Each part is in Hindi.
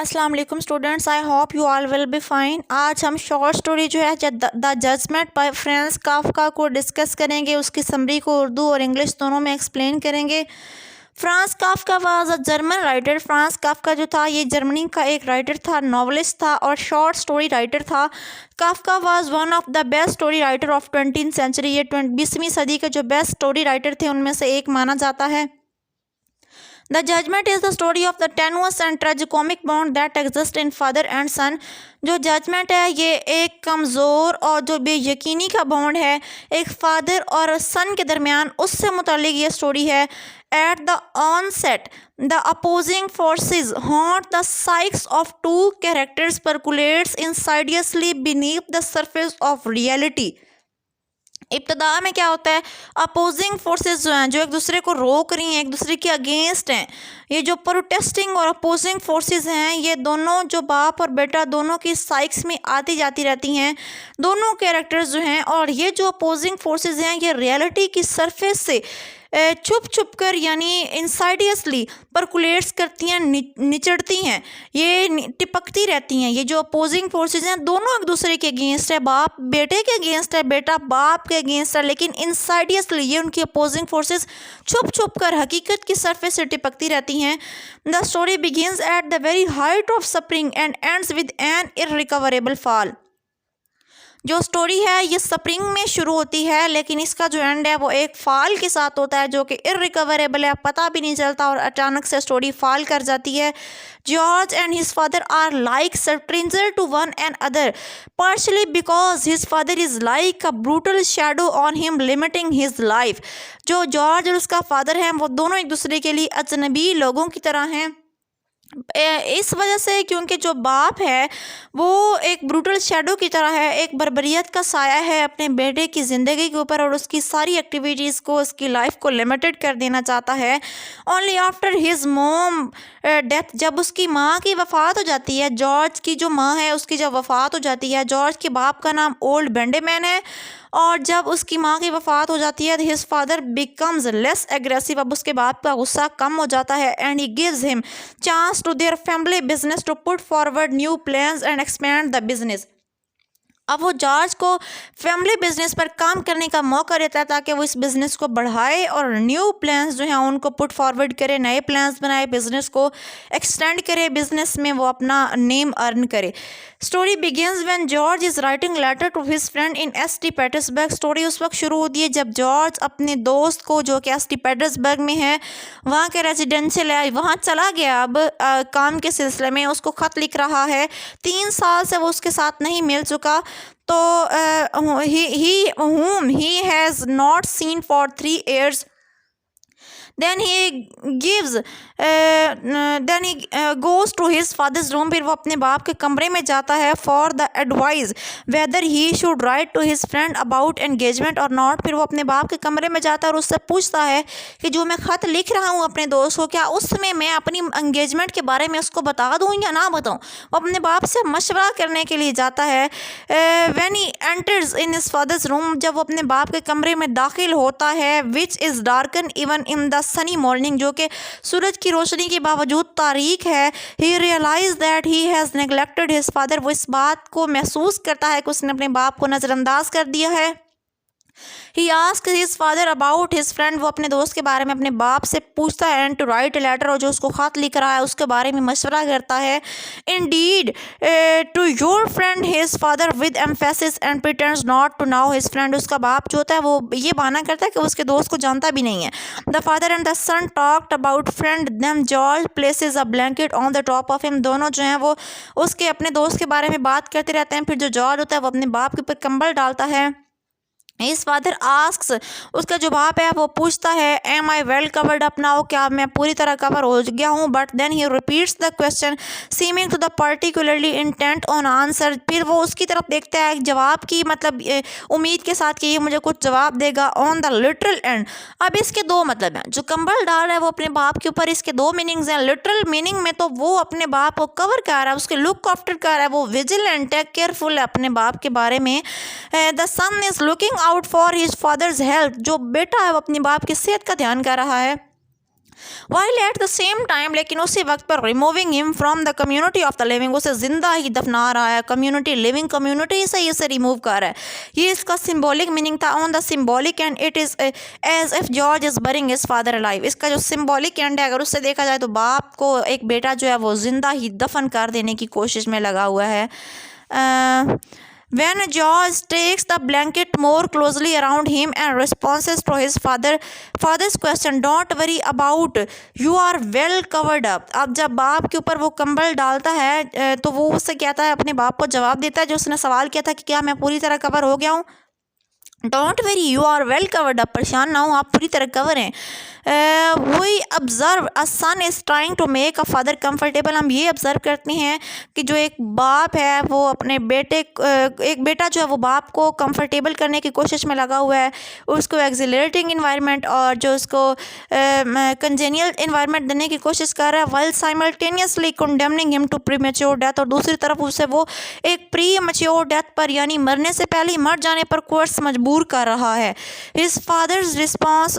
अस्सलाम वालेकुम students, I hope you all will be fine. आज हम शॉर्ट स्टोरी जो है the judgement by Franz Kafka को डिस्कस करेंगे। उसकी समरी को उर्दू और इंग्लिश दोनों में एक्सप्लेन करेंगे। Franz Kafka was a German writer. Franz Kafka जो था ये जर्मनी का एक राइटर था, नॉवलिस्ट था और शॉर्ट स्टोरी राइटर था। Kafka was one of the best story writer of 20th century. ये 20वीं सदी के जो बेस्ट स्टोरी राइटर थे उनमें से एक माना जाता है। The judgment is the story of the tenuous and tragicomic bond that exist in father and son. जो जजमेंट है ये एक कमज़ोर और जो बेयकीनी का बॉन्ड है एक फादर और सन के दरमियान, उससे मुतालिक ये स्टोरी है। At the onset the opposing forces haunt the साइक्स of two characters percolates insidiously beneath the surface of reality. इब्तदा में क्या होता है, अपोजिंग फोर्सेस जो हैं, जो एक दूसरे को रोक रही हैं, एक दूसरे के अगेंस्ट हैं, ये जो प्रोटेस्टिंग और अपोजिंग फोर्सेस हैं ये दोनों जो बाप और बेटा दोनों की साइक्स में आती जाती रहती हैं, दोनों कैरेक्टर्स जो हैं। और ये जो अपोजिंग फोर्सेस हैं ये रियलिटी की सरफेस से छुप छुप कर यानी इंसाइडियसली परकुलेट्स करती हैं, निचड़ती हैं, ये टिपकती रहती हैं। ये जो अपोजिंग फोर्सेस हैं दोनों एक दूसरे के अगेंस्ट है, बाप बेटे के अगेंस्ट है, बेटा बाप के अगेंस्ट है, लेकिन इंसाइडियसली ये उनकी अपोजिंग फोर्सेस छुप छुप कर हकीकत की सरफेस से टिपकती रहती हैं। The story begins at the very height of suffering and ends with an irrecoverable fall. जो स्टोरी है ये स्प्रिंग में शुरू होती है लेकिन इसका जो एंड है वो एक फॉल के साथ होता है जो कि इररिकवरेबल है, पता भी नहीं चलता और अचानक से स्टोरी फॉल कर जाती है। George and his father are like stranger to one and other partially because his father is like a brutal shadow on him limiting his life। जो जॉर्ज और उसका फादर हैं वो दोनों एक दूसरे के लिए अजनबी लोगों की तरह हैं, इस वजह से क्योंकि जो बाप है वो एक ब्रूटल शेडो की तरह है, एक बर्बरियत का साया है अपने बेटे की ज़िंदगी के ऊपर और उसकी सारी एक्टिविटीज़ को, उसकी लाइफ को लिमिटेड कर देना चाहता है। Only after his mom death, जब उसकी माँ की वफ़ात हो जाती है, जॉर्ज की जो माँ है उसकी जब वफ़ात हो जाती है, जॉर्ज के बाप का नाम ओल्ड बेंडेमैन है, और जब उसकी माँ की वफ़ात हो जाती है his father becomes less aggressive, अब उसके बाप का गुस्सा कम हो जाता है। And he gives him chance to their family business to put forward new plans and expand the business. अब वो जॉर्ज को फैमिली बिजनेस पर काम करने का मौका देता है ताकि वो इस बिज़नेस को बढ़ाए और न्यू प्लान्स जो हैं उनको पुट फॉरवर्ड करे, नए प्लान्स बनाए, बिज़नेस को एक्सटेंड करे, बिज़नेस में वो अपना नेम अर्न करे। Story begins when George is writing letter to his friend in St Petersburg. Story उस वक्त शुरू होती है जब जॉर्ज अपने दोस्त को जो कि एसटी पीटर्सबर्ग में है, वहाँ के रेजिडेंशियल है, वहाँ चला गया। अब काम के सिलसिले में उसको ख़त लिख रहा है, 3 साल से वो उसके साथ नहीं मिल चुका, तो he has not seen for 3 years। then he goes to his father's room। फिर वो अपने बाप के कमरे में जाता है for the advice whether he should write to his friend about engagement or not। फिर वो अपने बाप के कमरे में जाता है और उससे पूछता है कि जो मैं ख़त लिख रहा हूँ अपने दोस्त को, क्या उसमें मैं अपनी एंगेजमेंट के बारे में उसको बता दूँ या ना बताऊँ। वो अपने बाप से मशवरा करने के लिए जाता है। when he enters in his father's room, जब वो अपने बाप के कमरे में दाखिल होता है, which is darkened even in the sunny morning, जो कि सूरज की रोशनी के बावजूद तारीक है, he realized that he has neglected his father। वो इस बात को महसूस करता है कि उसने अपने बाप को नज़रअंदाज कर दिया है। He asked his father about his friend। वो अपने दोस्त के बारे में अपने बाप से पूछता है। And to write a letter, और जो उसको ख़त लिख रहा है उसके बारे में मशवरा करता है। Indeed to your friend his father with emphasis and pretends not to know his friend। उसका बाप जो होता है वो ये बहाना करता है कि उसके दोस्त को जानता भी नहीं है। The father and the son talked about friend, then George places a blanket on the top of him। दोनों जो हैं वो उसके अपने दोस्त के बारे में बात करते रहते हैं। फिर जो जॉर्ज होता है वो अपने बाप के ऊपर कंबल डालता है। इस फादर आस्क्स, उसका जो बाप है वो पूछता है, am I well covered up now, क्या मैं पूरी तरह कवर हो गया हूँ। But then he repeats the question seeming to the particularly intent on answer. फिर वो उसकी तरफ देखता है जवाब की मतलब उम्मीद के साथ कि ये मुझे कुछ जवाब देगा। ऑन द लिटरल एंड, अब इसके 2 मतलब हैं। जो कंबल डाल रहा है वो अपने बाप के ऊपर, इसके 2 मीनिंग्स हैं। लिटरल मीनिंग में तो वो अपने बाप को कवर कर रहा है, उसके लुक आफ्टर कर रहा है, वो विजिलेंट है, केयरफुल है अपने बाप के बारे में। The son is looking out for his father's health. जो बेटा है वो अपने बाप की सेहत का ध्यान कर रहा है। While at the same time, लेकिन उसी वक्त पर removing him from the community of the living, उसे जिंदा ही दफना रहा है, कम्युनिटी लिविंग कम्युनिटी से ही इसे रिमूव कर रहा है। ये इसका सिंबॉलिक मीनिंग था on the symbolic end it is as if George is burying his father alive. इसका जो सिंबॉलिक एंड है अगर उससे देखा जाए तो बाप को एक बेटा जो है वो जिंदा ही दफन कर देने की कोशिश में लगा हुआ है। When George takes the blanket more closely around him and responds to his father's question, "Don't worry about, you are well covered up." अब जब बाप के ऊपर वो कंबल डालता है तो वो उससे कहता है, अपने बाप को जवाब देता है जो उसने सवाल किया था कि क्या मैं पूरी तरह कवर हो गया हूँ। Don't worry, you are well covered up, परेशान ना हो, आप पूरी तरह कवर हैं। We observe a son is trying to make a father comfortable, हम ये ऑब्जर्व करते हैं कि जो एक बाप है वो अपने बेटे एक बेटा जो है वो बाप को कंफर्टेबल करने की कोशिश में लगा हुआ है, उसको एक्सिलरेटिंग इन्वायरमेंट और जो उसको कंजेनियल इन्वायरमेंट देने की कोशिश कर रहा है, while simultaneously condemning him to premature death, और दूसरी तरफ उसे वो एक प्री मैच्योर डेथ पर यानी मरने से पहले ही मर जाने पर कोर्स मजबूर कर रहा है। His father's response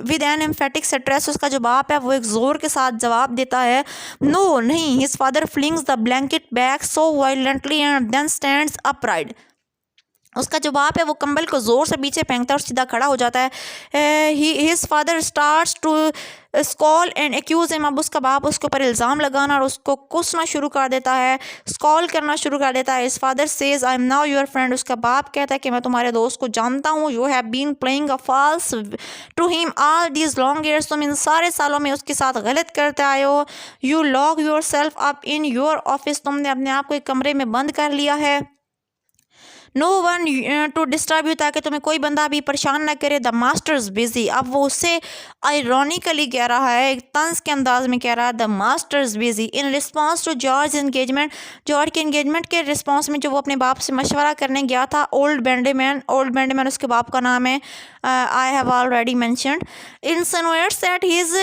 with an emphatic stress, उसका जो बाप है वो एक जोर के साथ जवाब देता है, नो नहीं। His father flings the blanket back so violently and then stands upright, उसका जो बाप है वो कंबल को ज़ोर से पीछे फेंकता है और सीधा खड़ा हो जाता है। His father starts to scold and accuse him, अब उसका बाप उसके ऊपर इल्ज़ाम लगाना और उसको कोसना शुरू कर देता है, स्कॉल करना शुरू कर देता है। His father says, I am now your friend, उसका बाप कहता है कि मैं तुम्हारे दोस्त को जानता हूँ। You have been playing a false to him all these long years, तुम इन सारे सालों में उसके साथ गलत करते आए हो। You lock your self up in your office, तुमने अपने आप को एक कमरे में बंद कर लिया है। No one to disturb you, ताकि तुम्हें कोई बंदा भी परेशान ना करे। द मास्टर्स बिजी, अब वो उससे आयरॉनिकली कह रहा है, एक तंज के अंदाज में कह रहा है, the master's busy in response to George engagement, जॉर्ज के एंगेजमेंट के रिस्पॉन्स में जो वो अपने बाप से मशवरा करने गया था। ओल्ड बैंडेमैन उसके बाप का नाम है, I have already mentioned. Insinuates that his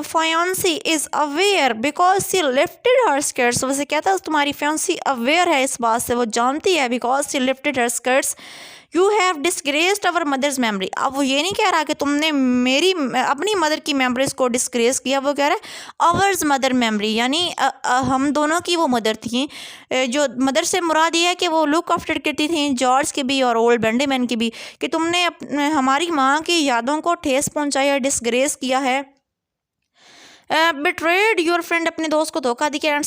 fiancee is aware because she lifted her skirts, वैसे कहता है तुम्हारी फियांसी अवेयर है इस बात से, वो जानती है, because she lifted her skirts. You have disgraced our mother's memory, अब वो ये नहीं कह रहा कि तुमने मेरी अपनी मदर की मेमोरीज को डिस्ग्रेस किया, वो कह रहा है अवर्स मदर मेमोरी, यानी हम दोनों की वो मदर थी। जो मदर से मुराद ये है कि वो लुक आफ्टर करती थी जॉर्ज की भी और ओल्ड बैंडेमैन की भी, कि तुमने हमारी माँ की यादों को ठेस पहुँचाया, डिस्ग्रेस किया है। बिट्रेड योर फ्रेंड, अपने दोस्त को धोखा दिया। And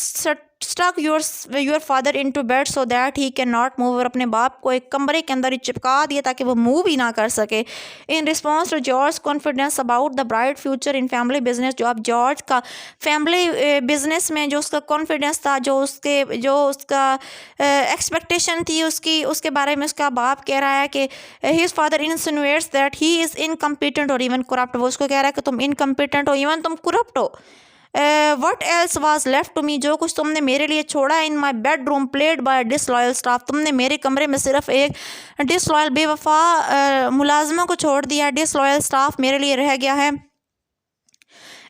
stuck your father into bed so that he can not move, और अपने बाप को एक कमरे के अंदर ही चिपका दिया ताकि वो मूव ही ना कर सके। In response to George confidence about the bright future in family business, जो अब जॉर्ज का फैमिली बिजनेस में जो उसका कॉन्फिडेंस था, जो उसका एक्सपेक्टेशन थी उसके बारे में उसका बाप कह रहा है कि his father insinuates that he is incompetent और इवन करप्ट, वो उसको कह रहा है कि तुम इनकम्पिटेंट हो, इवन तुम करप्ट हो। What else was left to me, जो कुछ तुमने मेरे लिए छोड़ा in my bedroom played by disloyal staff, तुमने मेरे कमरे में सिर्फ एक डिसलॉयल बेवफा मुलाजमों को छोड़ दिया, डिसलॉयल स्टाफ मेरे लिए रह गया है।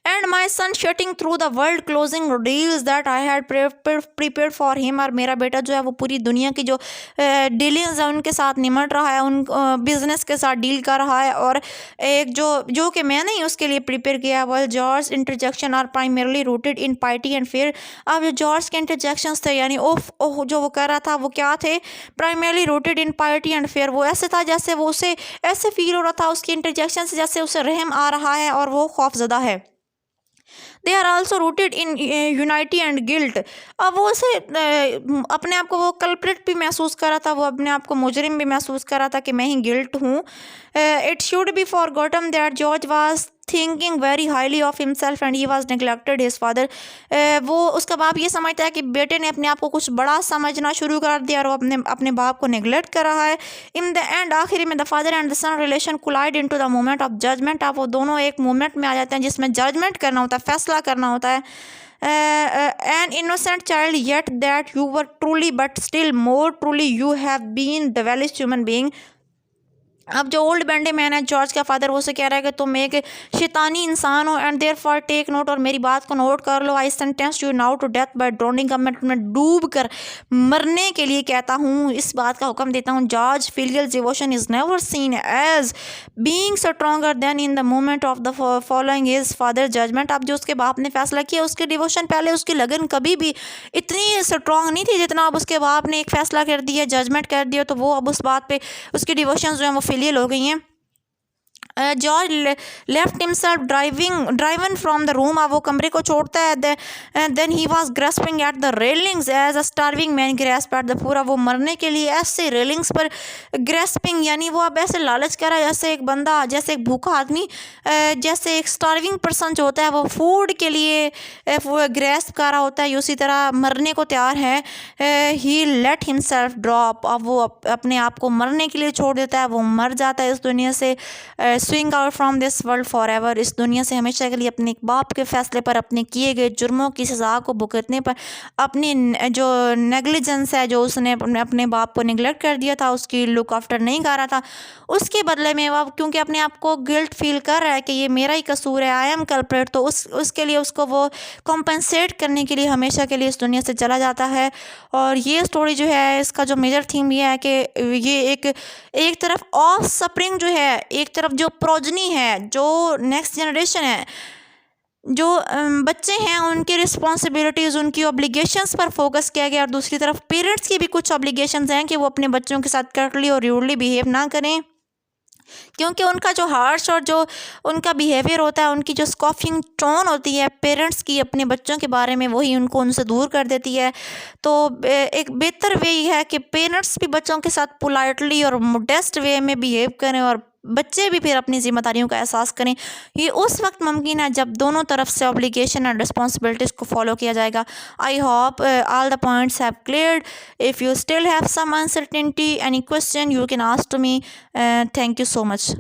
And my son shuttling through the world closing deals that I had prepared for him, और मेरा बेटा जो है वो पूरी दुनिया की जो डीलिंग्स है उनके साथ निमट रहा है, उन बिजनेस के साथ डील कर रहा है, और एक जो कि मैंने ही उसके लिए प्रिपेयर किया। Well George interjection are primarily rooted in pity and fear, अब जो जॉर्ज के इंटरजेक्शंस थे यानी ओह जो वो कह रहा था वो क्या थे, primarily rooted in pity and fear, वो ऐसे था जैसे वो उसे ऐसे फील हो रहा था उसके इंटरजेक्शन से जैसे उसे रहम आ रहा है और वो खौफजदा है। They are also rooted in unity and guilt, अब वो उसे अपने आप को वो कल्प्रिट भी महसूस कर रहा था, वो अपने आप को मुजरिम भी महसूस कर रहा था कि मैं ही गिल्ट हूँ। It should be forgotten that George was thinking very highly of himself and he was neglected his father, वो उसका बाप ये समझता है कि बेटे ने अपने आप को कुछ बड़ा समझना शुरू कर दिया और वो अपने बाप को नेग्लेक्ट कर रहा है। इन द एंड आखिरी में the father and the son relation collide into the moment of judgment, आप वो दोनों एक मोमेंट में आ जाते हैं जिसमें जजमेंट करना होता है, फैसला करना होता है। An innocent child yet that you were truly but still more truly you have been the वेलिस्ट ह्यूमन बीइंग, अब जो ओल्ड बैंडी मैन है जॉर्ज का फादर, वो उसे कह रहा है कि तुम एक शैतानी इंसान हो and therefore take note, और मेरी बात को नोट कर लो। I sentence you now to death by drowning, अब मैं तुम्हें डूब कर मरने के लिए कहता हूँ, इस बात का हुक्म देता हूँ। George filial devotion is never seen as being stronger than in the moment of the following his father judgment. अब जो उसके बाप ने फैसला किया, उसकी डिवोशन पहले, उसकी लगन कभी भी इतनी स्ट्रॉन्ग नहीं थी जितना अब उसके बाप ने एक फ़ैसला कर दिया, जजमेंट कर दिया, तो वो अब उस बात पे उसकी डिवोशन जो है वो फिलियल हो गई हैं। George left himself driven from the room, अब वो कमरे को छोड़ता है। Then he was grasping at the railings as a starving man grasp at the, पूरा वो मरने के लिए ऐसे रेलिंग्स पर ग्रेस्पिंग, यानी वो अब ऐसे लालच कर रहा है जैसे एक बंदा, जैसे एक भूखा आदमी, जैसे एक स्टार्विंग पर्सन जो होता है वो फूड के लिए ग्रेस्प कर रहा होता है, उसी तरह मरने को तैयार है। ही लेट हिमसेल्फ ड्रॉप, अब वो अपने आप को मरने के लिए छोड़ देता है, वो मर जाता है इस दुनिया से। Swing out from this world for ever, इस दुनिया से हमेशा के लिए अपने बाप के फैसले पर, अपने किए गए जुर्मों की सज़ा को भुगतने पर, अपनी जो नेग्लिजेंस है, जो उसने अपने बाप को निगलेक्ट कर दिया था, उसकी लुक आफ्टर नहीं कर रहा था, उसके बदले में वो क्योंकि अपने आप को गिल्ट फील कर रहा है कि ये मेरा ही कसूर है, आई एम कल्प्रेट, तो उसके लिए उसको वो कॉम्पनसेट करने के लिए हमेशा के लिए इस दुनिया से चला जाता है। और ये स्टोरी जो है, इसका जो मेजर थीम ये है कि ये एक तरफ ऑफ स्प्रिंग जो है, एक तरफ जो प्रोजनी है, जो नेक्स्ट जनरेशन है, जो बच्चे हैं, उनकी रिस्पॉन्सिबिलिटीज़, उनकी ऑब्लिगेशंस पर फोकस किया गया, और दूसरी तरफ पेरेंट्स की भी कुछ ऑब्लिगेशंस हैं कि वो अपने बच्चों के साथ कर्टली और रूडली बिहेव ना करें, क्योंकि उनका जो हार्श और जो उनका बिहेवियर होता है, उनकी जो स्कॉफिंग टोन होती है पेरेंट्स की अपने बच्चों के बारे में, वही उनको उनसे दूर कर देती है। तो एक बेहतर वे ये है कि पेरेंट्स भी बच्चों के साथ पोलाइटली और मोडेस्ट वे में बिहेव करें, और बच्चे भी फिर अपनी जिम्मेदारियों का एहसास करें। ये उस वक्त मुमकिन है जब दोनों तरफ से ऑब्लिगेशन एंड रिस्पॉन्सिबिलिटीज़ को फॉलो किया जाएगा। I hope all the points have cleared. If you still have some uncertainty, any question, you can ask to me. Thank you so much.